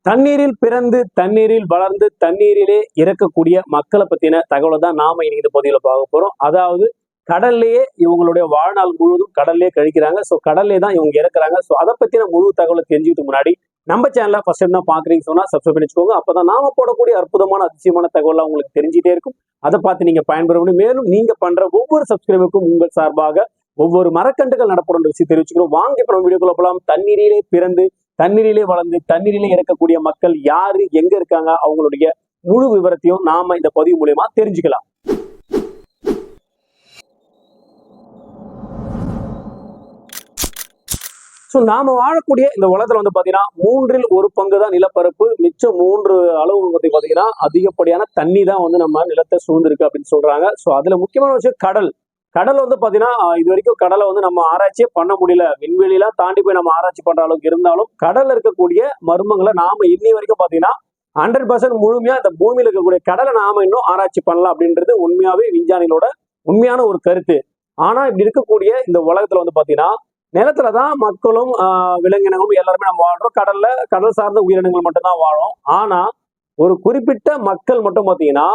தண்ணீரில் பிறந்து தண்ணீரில் வளர்ந்து தண்ணீரிலே இறக்கக்கூடிய மக்களை பத்தின தகவலை தான் நாம இன்னைக்கு இந்த பதிவுல பார்க்க போறோம். அதாவது கடல்லையே இவங்களுடைய வாழ்நாள் முழுவதும் கடல்லே கழிக்கிறாங்க. ஸோ கடல்லே தான் இவங்க இறக்குறாங்க. ஸோ அதை பத்தின முழு தகவலை தெரிஞ்சுக்கிறதுக்கு முன்னாடி நம்ம சேனலை ஃபர்ஸ்ட் டைம் தான் பாக்குறீங்கன்னு சொன்னா சப்ஸ்கிரைப் பண்ணி வச்சுக்கோங்க. அப்பதான் நாம போடக்கூடிய அற்புதமான அதிசயமான தகவலாம் உங்களுக்கு தெரிஞ்சுட்டே இருக்கும். அதை பார்த்து நீங்க பயன்பெற முடியும். மேலும் நீங்க பண்ற ஒவ்வொரு சப்ஸ்கிரைபருக்கும் உங்கள் சார்பாக ஒவ்வொரு மரக்கன்றுகள் நடப்படும் விஷயம் தெரிவிச்சுக்கிறோம். வாங்க இப்ப நம்ம வீடியோக்குள்ள போலாம். தண்ணீரிலே பிறந்து தண்ணீரிலே வளர்ந்து தண்ணீரிலே இறக்கக்கூடிய மக்கள் யாரு, எங்க இருக்காங்க, அவங்களுடைய முழு விவரத்தையும் நாம இந்த பதிவு மூலமா தெரிஞ்சுக்கலாம். ஸோ நாம வாழக்கூடிய இந்த உலகத்துல வந்து பாத்தீங்கன்னா 1/3 தான் நிலப்பரப்பு. மிச்சம் 3 அளவு பத்தி பாத்தீங்கன்னா அதிகப்படியான தண்ணி தான் வந்து நம்ம நிலத்தை சூழ்ந்திருக்கு அப்படின்னு சொல்றாங்க. ஸோ அதுல முக்கியமான விஷயம் கடல். கடல் வந்து பாத்தீங்கன்னா இது வரைக்கும் கடலை வந்து நம்ம ஆராய்ச்சியே பண்ண முடியல. விண்வெளியெல்லாம் தாண்டி போய் நம்ம ஆராய்ச்சி பண்ற அளவுக்கு இருந்தாலும் கடல்ல இருக்கக்கூடிய மர்மங்களை நாம இன்னி வரைக்கும் பாத்தீங்கன்னா 100% முழுமையா இந்த பூமியில இருக்கக்கூடிய கடலை நாம இன்னும் ஆராய்ச்சி பண்ணலாம் அப்படின்றது உண்மையாவே விஞ்ஞானிகளோட உண்மையான ஒரு கருத்து. ஆனா இப்படி இருக்கக்கூடிய இந்த உலகத்துல வந்து பாத்தீங்கன்னா நிலத்துலதான் மக்களும் விலங்கினங்களும் எல்லாருமே நம்ம வாழ்றோம். கடல் சார்ந்த உயிரினங்கள் மட்டும்தான் வாழும். ஆனா ஒரு குறிப்பிட்ட மக்கள் மட்டும் பாத்தீங்கன்னா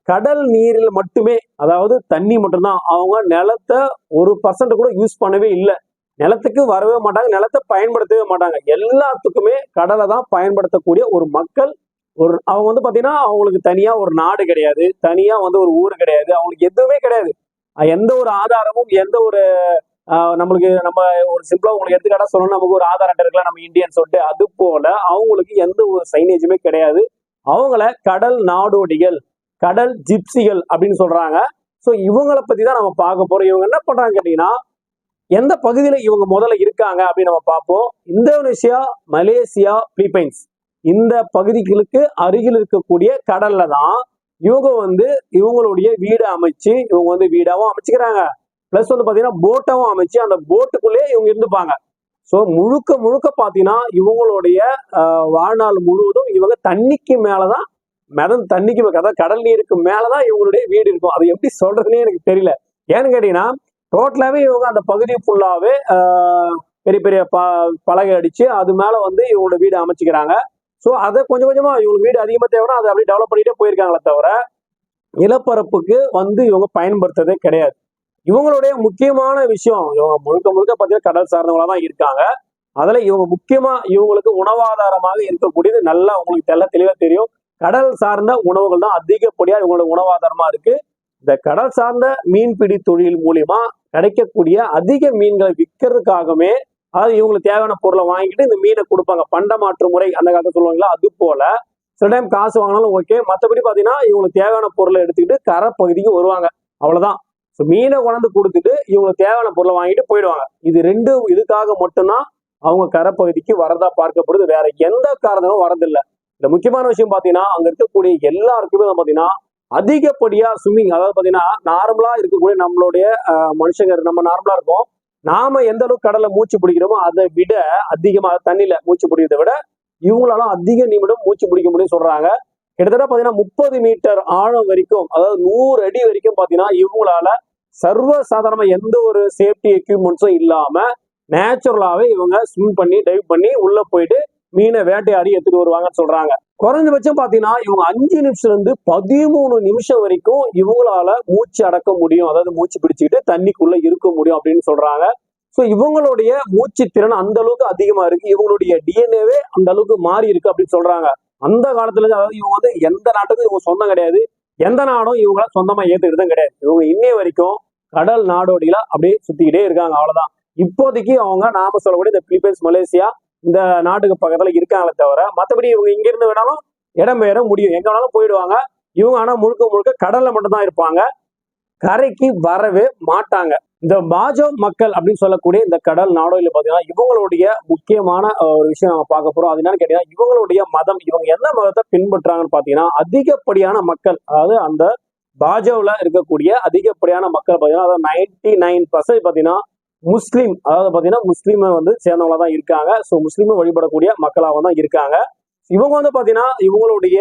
கடல் நீரில் மட்டுமே, அதாவது தண்ணி மட்டும்தான். அவங்க நிலத்தை 1% கூட யூஸ் பண்ணவே இல்லை. நிலத்துக்கு வரவே மாட்டாங்க, நிலத்தை பயன்படுத்தவே மாட்டாங்க. எல்லாத்துக்குமே கடலை தான் பயன்படுத்தக்கூடிய ஒரு மக்கள். அவங்க வந்து பாத்தீங்கன்னா அவங்களுக்கு தனியா ஒரு நாடு கிடையாது, தனியா வந்து ஒரு ஊர் கிடையாது, அவங்களுக்கு எதுவுமே கிடையாது. எந்த ஒரு ஆதாரமும் எந்த ஒரு நம்மளுக்கு நம்ம ஒரு சிம்பிளா உங்களுக்கு எடுத்துக்காட்டா சொல்லணும், நமக்கு ஒரு ஆதார் அட்டை இருக்கலாம் நம்ம இந்தியன் சொல்லிட்டு, அது போல அவங்களுக்கு எந்த ஒரு சைனேஜுமே கிடையாது. அவங்கள கடல் நாடோடிகள், கடல் ஜிப்சிகள் அப்படின்னு சொல்றாங்க. ஸோ இவங்களை பத்தி தான் நம்ம பார்க்க போறோம். இவங்க என்ன பண்றாங்க கேட்டீங்கன்னா, எந்த பகுதியில இவங்க முதல்ல இருக்காங்க அப்படின்னு நம்ம பார்ப்போம். இந்தோனேஷியா, மலேசியா, பிலிப்பைன்ஸ் இந்த பகுதிகளுக்கு அருகில் இருக்கக்கூடிய கடல்ல தான் இவங்க வந்து இவங்களுடைய வீடு அமைச்சு, இவங்க வந்து வீடாவும் அமைச்சுக்கிறாங்க. பிளஸ் வந்து பாத்தீங்கன்னா போட்டாவும் அமைச்சு அந்த போட்டுக்குள்ளேயே இவங்க இருந்துப்பாங்க. ஸோ முழுக்க முழுக்க பாத்தீங்கன்னா இவங்களுடைய வாழ்நாள் முழுவதும் இவங்க தண்ணிக்கு மேலதான் தண்ணிக்கு அதாவது கடல் நீருக்கு மேலதான் இவங்களுடைய வீடு இருக்கும். அது எப்படி சொல்றதுன்னே எனக்கு தெரியல. ஏன்னு கேட்டீங்கன்னா டோட்டலாவே இவங்க அந்த பகுதி ஃபுல்லாவே பெரிய பெரிய பலகை அடிச்சு அது மேல வந்து இவங்களோட வீடு அமைச்சுக்கிறாங்க. ஸோ அதை கொஞ்சம் கொஞ்சமா இவங்களுக்கு வீடு அதிகமா தேவைன்னா அதை அப்படி டெவலப் பண்ணிட்டே போயிருக்காங்களே தவிர நிலப்பரப்புக்கு வந்து இவங்க பயன்படுத்துறதே கிடையாது. இவங்களுடைய முக்கியமான விஷயம், இவங்க முழுக்க முழுக்க பார்த்தீங்கன்னா கடல் சார்ந்தவங்களா தான் இருக்காங்க. அதுல இவங்க முக்கியமா இவங்களுக்கு உணவாதாரமாக இருக்கக்கூடியது நல்லா உங்களுக்கு தெளிவா தெரியும். கடல் சார்ந்த உணவுகள் தான் அதிகப்படியா இவங்களோட உணவாதாரமா இருக்கு. இந்த கடல் சார்ந்த மீன்பிடி தொழில் மூலியமா கிடைக்கக்கூடிய அதிக மீன்களை விற்கிறதுக்காகவே, அதாவது இவங்களுக்கு தேவையான பொருளை வாங்கிட்டு இந்த மீனை கொடுப்பாங்க. பண்டமாற்று முறை அந்த காலத்துல சொல்லுவாங்களா, அது போல சில டைம் காசு வாங்கினாலும் ஓகே. மற்றபடி பாத்தீங்கன்னா இவங்களுக்கு தேவையான பொருளை எடுத்துக்கிட்டு கரை பகுதிக்கு வருவாங்க, அவ்வளவுதான். மீனை கொண்டு கொடுத்துட்டு இவங்களுக்கு தேவையான பொருளை வாங்கிட்டு போயிடுவாங்க. இது இதுக்காக மட்டும்தான் அவங்க கரைப்பகுதிக்கு வரதா பார்க்கப்படுது. வேற எந்த காரணமும் வரதில்லை. இந்த முக்கியமான விஷயம் பாத்தீங்கன்னா அங்க இருக்கக்கூடிய எல்லாருக்குமே பாத்தீங்கன்னா அதிகப்படியா ஸ்விம்மிங், அதாவது பாத்தீங்கன்னா நார்மலா இருக்கக்கூடிய நம்மளுடைய மனுஷங்க நம்ம நார்மலா இருக்கோம். நாம எந்த அளவுக்கு கடலை மூச்சு பிடிக்கிறோமோ அதை விட அதிகமா தண்ணியில மூச்சு பிடிக்கிறத விட இவங்களால அதிக நிமிடம் மூச்சு பிடிக்க முடியும் சொல்றாங்க. கிட்டத்தட்ட பாத்தீங்கன்னா 30 மீட்டர் ஆழம் வரைக்கும், அதாவது 100 அடி வரைக்கும் பாத்தீங்கன்னா இவங்களால சர்வ சாதாரணமா எந்த ஒரு சேஃப்டி எக்யூப்மெண்ட்ஸும் இல்லாம நேச்சுரலாவே இவங்க ஸ்விம் பண்ணி டைவ் பண்ணி உள்ள போயிட்டு மீனை வேட்டையாடி எடுத்துட்டு வருவாங்கன்னு சொல்றாங்க. குறைஞ்சபட்சம் பாத்தீங்கன்னா இவங்க 5 நிமிஷத்துல இருந்து 13 நிமிஷம் வரைக்கும் இவங்களால மூச்சு அடக்க முடியும், அதாவது மூச்சு பிடிச்சுக்கிட்டு தண்ணிக்குள்ள இருக்க முடியும் அப்படின்னு சொல்றாங்க. ஸோ இவங்களுடைய மூச்சு திறன் அந்த அளவுக்கு அதிகமா இருக்கு. இவங்களுடைய டிஎன்ஏவே அந்த அளவுக்கு மாறி இருக்கு அப்படின்னு சொல்றாங்க. அந்த காலத்துல இருந்து, அதாவது இவங்க வந்து எந்த நாட்டுக்கும் இவங்க சொந்தம் கிடையாது, எந்த நாடும் இவங்கள சொந்தமா ஏத்துக்கிட்டதும் கிடையாது. இவங்க இன்னைய வரைக்கும் கடல் நாடோடியில அப்படியே சுத்திக்கிட்டே இருக்காங்க, அவ்வளவுதான். இப்போதைக்கு அவங்க நாம சொல்லக்கூடிய இந்த பிலிப்பைன்ஸ், மலேசியா இந்த நாட்டுக்கு பக்கத்துல இருக்காங்களே தவிர மற்றபடி இவங்க இங்க இருந்து வேணாலும் இடம்பெயர முடியும், எங்க வேணாலும் போயிடுவாங்க. இவங்க ஆனா முழுக்க முழுக்க கடல்ல மட்டும்தான் இருப்பாங்க, கரைக்கு வரவே மாட்டாங்க. இந்த பாஜோ மக்கள் அப்படின்னு சொல்லக்கூடிய இந்த கடல் நாடோடியில பாத்தீங்கன்னா இவங்களுடைய முக்கியமான ஒரு விஷயம் நம்ம பார்க்க போறோம். அது என்னன்னு கேட்டீங்கன்னா இவங்களுடைய மதம். இவங்க என்ன மதத்தை பின்பற்றாங்கன்னு பாத்தீங்கன்னா அதிகப்படியான மக்கள், அதாவது அந்த பாஜோவில் இருக்கக்கூடிய அதிகப்படியான மக்கள் பாத்தீங்கன்னா அதாவது 99% பாத்தீங்கன்னா முஸ்லீம், அதாவது பாத்தீங்கன்னா முஸ்லீமை வந்து சேர்ந்தவங்களா தான் இருக்காங்க. ஸோ முஸ்லீமை வழிபடக்கூடிய மக்களாக தான் இருக்காங்க. இவங்க வந்து பாத்தீங்கன்னா இவங்களுடைய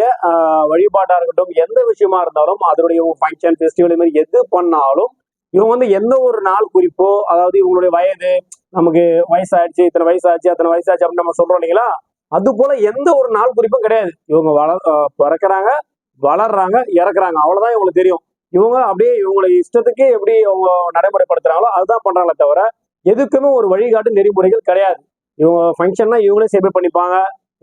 வழிபாட்டா இருக்கட்டும், எந்த விஷயமா இருந்தாலும் அதனுடைய ஃபங்க்ஷன் ஃபெஸ்டிவல் மாதிரி எது பண்ணாலும் இவங்க வந்து எந்த ஒரு நாள் குறிப்போ, அதாவது இவங்களுடைய வயது, நமக்கு வயசாச்சு இத்தனை வயசாச்சு அத்தனை வயசாச்சு அப்படின்னு நம்ம சொல்றோம் இல்லைங்களா, அது போல எந்த ஒரு நாள் குறிப்பும் கிடையாது. இவங்க பிறக்கிறாங்க, வளர்றாங்க, இறக்குறாங்க, அவ்வளவுதான் இவங்களுக்கு தெரியும். இவங்க அப்படியே இவங்களை இஷ்டத்துக்கு எப்படி அவங்க நடைமுறைப்படுத்துறாங்களோ அதுதான் பண்றாங்களே தவிர எதுக்குமே ஒரு வழிகாட்டு நெறிமுறைகள் கிடையாது. இவங்க ஃபங்க்ஷன்னா இவங்களே செலிப்ரேட் பண்ணிப்பாங்க,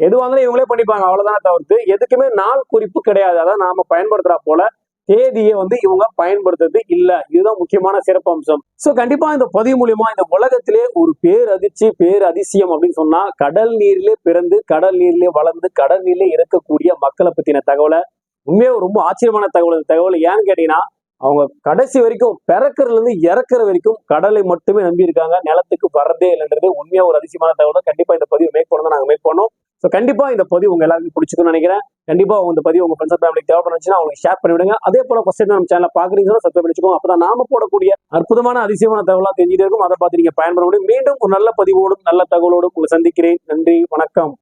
எதுவாக இருந்தாலும் இவங்களே பண்ணிப்பாங்க, அவ்வளவுதானே தவிர்த்து எதுக்குமே நாள் குறிப்பு கிடையாது. அதான் நாம பயன்படுத்துறா போல தேதியை வந்து இவங்க பயன்படுத்துறது இல்ல. இதுதான் முக்கியமான சிறப்பு அம்சம். சோ கண்டிப்பா இந்த பதிவு மூலியமா இந்த உலகத்திலே ஒரு பேரதிர்ச்சி பேரதிசயம் அப்படின்னு சொன்னா கடல் நீரிலே பிறந்து கடல் நீரிலே வளர்ந்து கடல் நீரிலே இருக்கக்கூடிய மக்களை பத்தின தகவலை உண்மையா ரொம்ப ஆச்சரியமான தகவல் ஏன்னு கேட்டீங்கன்னா அவங்க கடைசி வரைக்கும் பிறக்கிறதுல இருந்து இறக்குற வரைக்கும் கடலை மட்டுமே நம்பி இருக்காங்க, நிலத்துக்கு வர்றதே இல்லைன்றது உண்மையா ஒரு அதிசயமான தகவல் தான். கண்டிப்பா இந்த பதிவு மேக் பண்ணணும், நாங்க மேக் பண்ணோம். ஸோ கண்டிப்பா இந்த பதிவு உங்க எல்லாருக்கும் பிடிச்சிக்கும்னு நினைக்கிறேன். கண்டிப்பா இந்த பதிவு உங்க ஃப்ரெண்ட்ஸ் ஃபேமிலிக்கு தேவைப்படுச்சுன்னா அவங்களுக்கு ஷேர் பண்ணி விடுங்க. அதே போல ஃபர்ஸ்ட் நம்ம சேனலை பாக்குறீங்கன்னா சப்ஸ்கிரைப் பண்ணிச்சுக்கோங்க. அப்பதான் நாம போடக்கூடிய அற்புதமான அதிசயமான தகவலா தெரிஞ்சுட்டே இருக்கும். அதை பார்த்து நீங்க பயன்பட முடியும். மீண்டும் ஒரு நல்ல பதிவோடும் நல்ல தகவலோடும் உங்களை சந்திக்கிறேன். நன்றி, வணக்கம்.